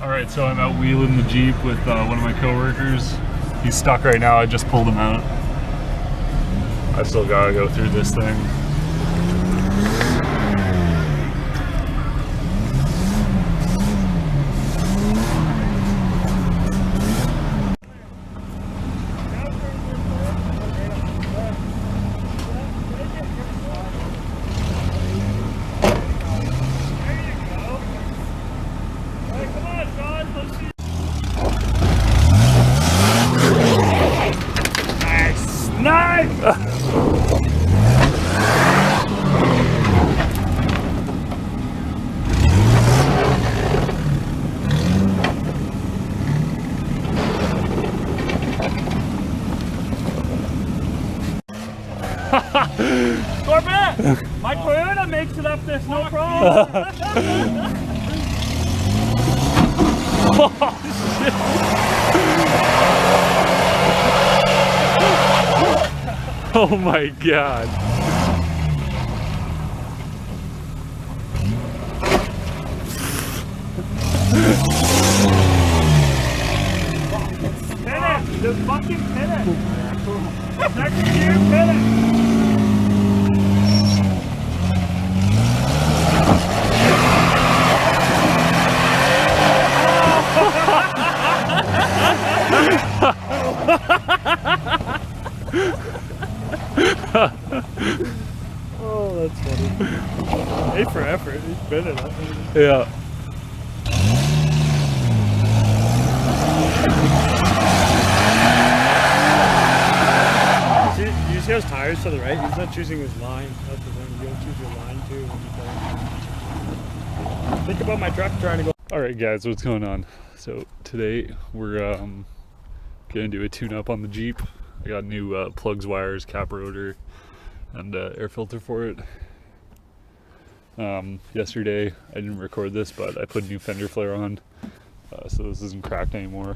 Alright, so I'm out wheeling the Jeep with one of my coworkers. He's stuck right now, I just pulled him out. I still gotta go through this thing. Corbett! My Toyota makes it up this, no problem! Oh, shit. Oh my god. Pin it! Just fucking pin it! Next year, pin it! Oh, that's funny. A for effort. He's been in it. Yeah. You see his tires to the right? He's not choosing his line. That's the thing. You don't choose your line too when you go. Think about my truck trying to go. Alright guys, what's going on? So today we're gonna do a tune-up on the Jeep. I got new plugs, wires, cap rotor, and air filter for it. Yesterday I didn't record this, but I put a new fender flare on, so this isn't cracked anymore.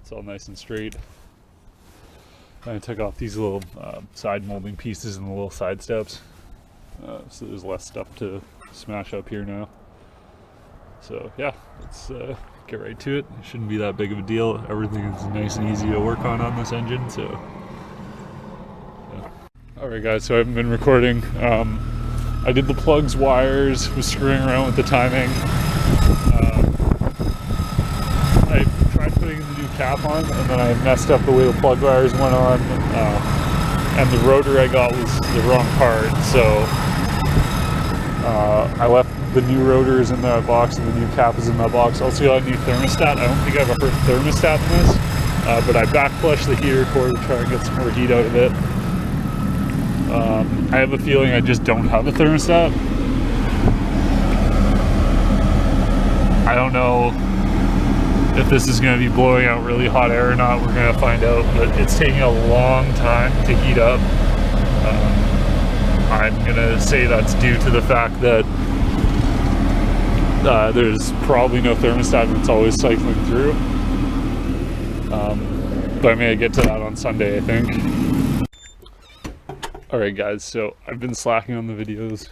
It's all nice and straight. I took off these little side molding pieces and the little side steps, so there's less stuff to smash up here now. So yeah, let's get right to it. It shouldn't be that big of a deal. Everything is nice and easy to work on this engine, so yeah. Alright guys, so I haven't been recording. I did the plugs, wires, was screwing around with the timing. I tried putting the new cap on, and then I messed up the way the plug wires went on, and the rotor I got was the wrong part, so I left the new rotors in that box and the new cap is in that box. Also got a new thermostat. I don't think I have a thermostat in this, but I back flushed the heater core to try and get some more heat out of it. I have a feeling I just don't have a thermostat. I don't know if this is going to be blowing out really hot air or not. We're going to find out, but it's taking a long time to heat up. I'm going to say that's due to the fact that there's probably no thermostat and it's always cycling through. But I'm going to get to that on Sunday, I think. Alright guys, so I've been slacking on the videos,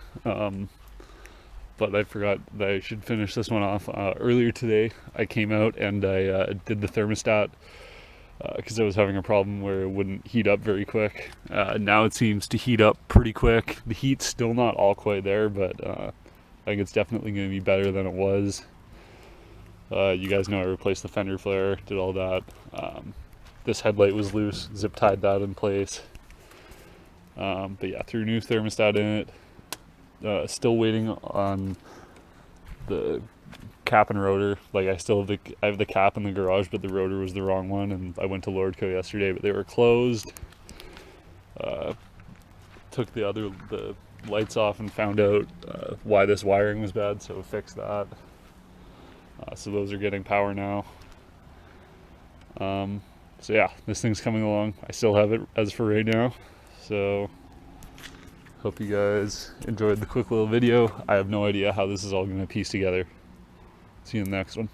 but I forgot that I should finish this one off. Earlier today, I came out and I did the thermostat because I was having a problem where it wouldn't heat up very quick. Now it seems to heat up pretty quick. The heat's still not all quite there, but I think it's definitely going to be better than it was. You guys know I replaced the fender flare, did all that. This headlight was loose, zip tied that in place. But yeah, threw new thermostat in it. Still waiting on the cap and rotor. Like I have the cap in the garage, but the rotor was the wrong one, and I went to Lordco yesterday, but they were closed. Took the lights off and found out why this wiring was bad, so fixed that. So those are getting power now. So yeah, this thing's coming along. I still have it as for right now. So hope you guys enjoyed the quick little video. I have no idea how this is all going to piece together. See you in the next one.